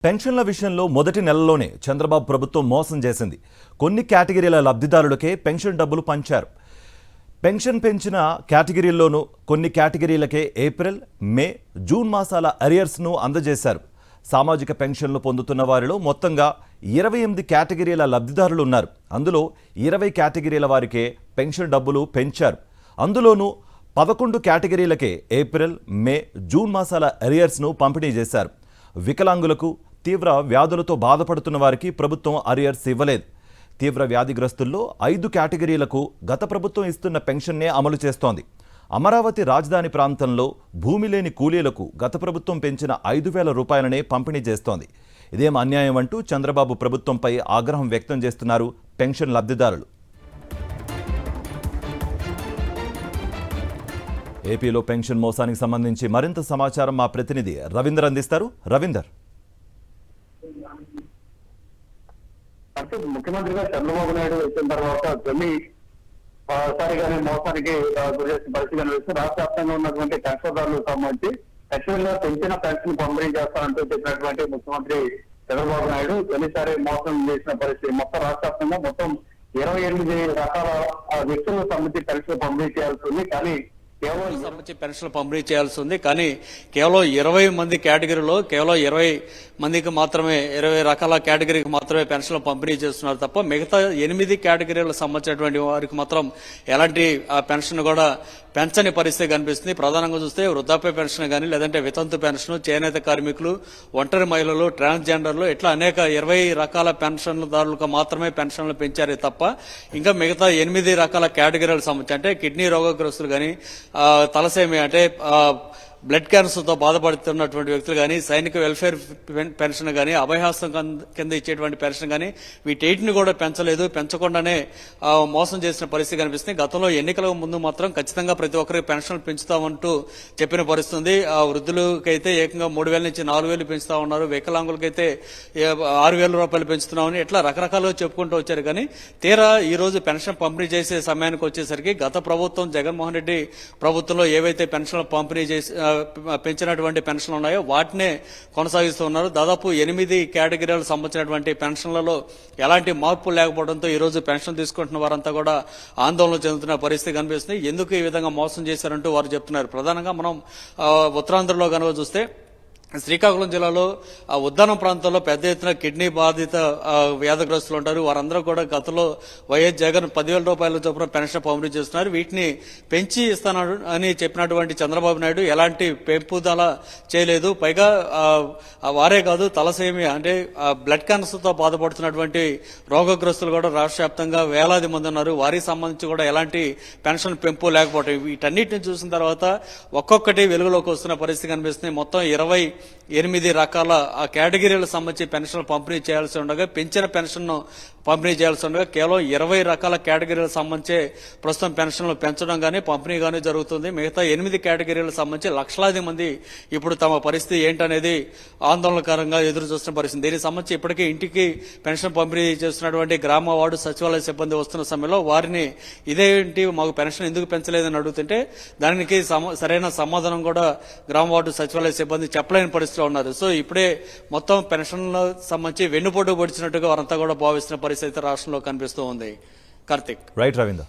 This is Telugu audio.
పెన్షన్ల విషయంలో మొదటి నెలలోనే చంద్రబాబు ప్రభుత్వం మోసం చేసింది. కొన్ని కేటగిరీల లబ్ధిదారులకే పెన్షన్ డబ్బులు పంచారు. పెన్షన్ పెంచిన కేటగిరీల్లోనూ కొన్ని కేటగిరీలకే ఏప్రిల్, మే, జూన్ మాసాల అరియర్స్ను అందజేశారు. సామాజిక పెన్షన్లు పొందుతున్న వారిలో మొత్తంగా 28 కేటగిరీల లబ్ధిదారులు ఉన్నారు. అందులో 20 కేటగిరీల వారికే పెన్షన్ డబ్బులు పెంచారు. అందులోనూ 11 కేటగిరీలకే ఏప్రిల్, మే, జూన్ మాసాల అరియర్స్ను పంపిణీ చేశారు. వికలాంగులకు, తీవ్ర వ్యాధులతో బాధపడుతున్న వారికి ప్రభుత్వం అరియర్స్ ఇవ్వలేదు. తీవ్ర వ్యాధిగ్రస్తుల్లో 5 కేటగిరీలకు గత ప్రభుత్వం ఇస్తున్న పెన్షన్నే అమలు చేస్తోంది. అమరావతి రాజధాని ప్రాంతంలో భూమి లేని కూలీలకు గత ప్రభుత్వం పెంచిన 5,000 రూపాయలనే పంపిణీ చేస్తోంది. ఇదేం అన్యాయం అంటూ చంద్రబాబు ప్రభుత్వంపై ఆగ్రహం వ్యక్తం చేస్తున్నారు పెన్షన్ లబ్ధిదారులు. ఏపీలో పెన్షన్ మోసానికి సంబంధించి మరింత సమాచారం మా ప్రతినిధి రవీందర్ అందిస్తారు. రవీందర్, ముఖ్యమంత్రిగా చంద్రబాబు నాయుడు వచ్చిన తర్వాత తొలిసారిగానే మోసానికి గురేసిన పరిస్థితి కనిపిస్తే రాష్ట్ర వ్యాప్తంగా ఉన్నటువంటి పెన్షన్దారులకు సంబంధించి ఖచ్చితంగా పెంచిన పెన్షన్ పంపిణీ చేస్తారంటూ చెప్పినటువంటి ముఖ్యమంత్రి చంద్రబాబు నాయుడు తొలిసారి మోసం చేసిన పరిస్థితి. మొత్తం రాష్ట్ర వ్యాప్తంగా మొత్తం 28 రకాల వ్యక్తులకు సంబంధించి పెన్షన్ పంపిణీ చేయాల్సి ఉంది. కానీ సంబంధించి పెన్షన్లు పంపిణీ చేయాల్సి ఉంది. కానీ కేవలం 20 మంది కేటగిరీలో కేవలం 20 మందికి మాత్రమే 20 రకాల కేటగిరీకి మాత్రమే పెన్షన్లు పంపిణీ చేస్తున్నారు తప్ప మిగతా 8 కేటగిరీలకు సంబంధించినటువంటి వారికి మాత్రం ఎలాంటి పెన్షన్ కూడా పెంచని పరిస్థితి కనిపిస్తుంది. ప్రధానంగా చూస్తే వృద్ధాప్య పెన్షన్ కానీ, లేదంటే వితంతు పెన్షన్, చేనేత కార్మికులు, ఒంటరి మహిళలు, ట్రాన్స్జెండర్లు ఇట్లా అనేక 20 రకాల పెన్షన్దారులకు మాత్రమే పెన్షన్లు పెంచారే తప్ప ఇంకా మిగతా 8 రకాల కేటగిరీలకు సంబంధించి అంటే కిడ్నీ రోగగ్రస్తులు కానీ, తలసేమి అంటే బ్లడ్ క్యాన్సర్ తో బాధపడుతున్నటువంటి వ్యక్తులు కానీ, సైనిక వెల్ఫేర్ పెన్షన్ కానీ, అభయహస్తం కింద ఇచ్చేటువంటి పెన్షన్ కానీ వీటిని కూడా పెంచలేదు. పెంచకుండానే మోసం చేసిన పరిస్థితి కనిపిస్తుంది. గతంలో ఎన్నికలకు ముందు మాత్రం ఖచ్చితంగా ప్రతి ఒక్కరికి పెన్షన్లు పెంచుతామంటూ చెప్పిన పరిస్థితుంది. వృద్ధులకైతే ఏకంగా 3,000 నుంచి 4,000 పెంచుతా ఉన్నారు. వికలాంగులకైతే 6,000 రూపాయలు పెంచుతున్నామని ఇట్లా రకరకాలుగా చెప్పుకుంటూ వచ్చారు. కానీ తీరా ఈ రోజు పెన్షన్ పంపిణీ చేసే సమయానికి వచ్చేసరికి గత ప్రభుత్వం జగన్మోహన్ రెడ్డి ప్రభుత్వంలో ఏవైతే పెన్షన్లు పంపిణీ చేసి పెంచినటువంటి పెన్షన్లు ఉన్నాయో వాటినే కొనసాగిస్తూ ఉన్నారు. దాదాపు 8 కేటగిరీలకు సంబంధించినటువంటి పెన్షన్లలో ఎలాంటి మార్పు లేకపోవడంతో ఈ రోజు పెన్షన్ తీసుకుంటున్న వారంతా కూడా ఆందోళన చెందుతున్న పరిస్థితి కనిపిస్తుంది. ఎందుకు ఈ విధంగా మోసం చేశారంటూ వారు చెప్తున్నారు. ప్రధానంగా మనం ఉత్తరాంధ్రలో కనుక చూస్తే శ్రీకాకుళం జిల్లాలో ఉద్దానం ప్రాంతంలో పెద్ద ఎత్తున కిడ్నీ బాధిత వ్యాధిగ్రస్తులు ఉంటారు. వారందరూ కూడా గతంలో వైఎస్ జగన్ 10,000 రూపాయల చొప్పున పెన్షన్ పంపిణీ చేస్తున్నారు. వీటిని పెంచి ఇస్తాను అని చెప్పినటువంటి చంద్రబాబు నాయుడు ఎలాంటి పెంపుదల చేయలేదు. పైగా వారే కాదు, తలసేమి అంటే బ్లడ్ క్యాన్సర్ తో బాధపడుతున్నటువంటి రోగగ్రస్తులు కూడా రాష్ట్ర వ్యాప్తంగా వేలాది మంది ఉన్నారు. వారికి సంబంధించి కూడా ఎలాంటి పెన్షన్ పెంపు లేకపోవటం వీటన్నిటిని చూసిన తర్వాత ఒక్కొక్కటి వెలుగులోకి వస్తున్న పరిస్థితి కనిపిస్తుంది. మొత్తం 28 రకాల కేటగిరీలకు సంబంధించి పెన్షన్లు పంపిణీ చేయాల్సి ఉండగా, పెంచిన పెన్షన్ పంపిణీ చేయాల్సి ఉండగా కేవలం 20 రకాల కేటగిరీలకు సంబంధించి ప్రస్తుతం పెన్షన్లు పెంచడం కానీ పంపిణీ కానీ జరుగుతుంది. మిగతా 8 కేటగిరీలకు సంబంధించి లక్షలాది మంది ఇప్పుడు తమ పరిస్థితి ఏంటనేది ఆందోళనకరంగా ఎదురు చూస్తున్న పరిస్థితి. దీనికి సంబంధించి ఇప్పటికే ఇంటికి పెన్షన్ పంపిణీ చేస్తున్నటువంటి గ్రామ వార్డు సచివాలయ సిబ్బంది వస్తున్న సమయంలో వారిని ఇదేంటి మాకు పెన్షన్ ఎందుకు పెంచలేదని అడుగుతుంటే దానికి సరైన సమాధానం కూడా గ్రామ వార్డు సచివాలయ సిబ్బంది చెప్పలేని పరిస్థితిలో ఉన్నారు. సో ఇప్పుడే మొత్తం పెన్షన్లకు సంబంధించి వెన్నుపోటు పొడిచినట్టుగా వారంతా కూడా భావిస్తున్న పరిస్థితి రాష్ట్రంలో కనిపిస్తూ ఉంది. కార్తిక్. రైట్ రవీందర్.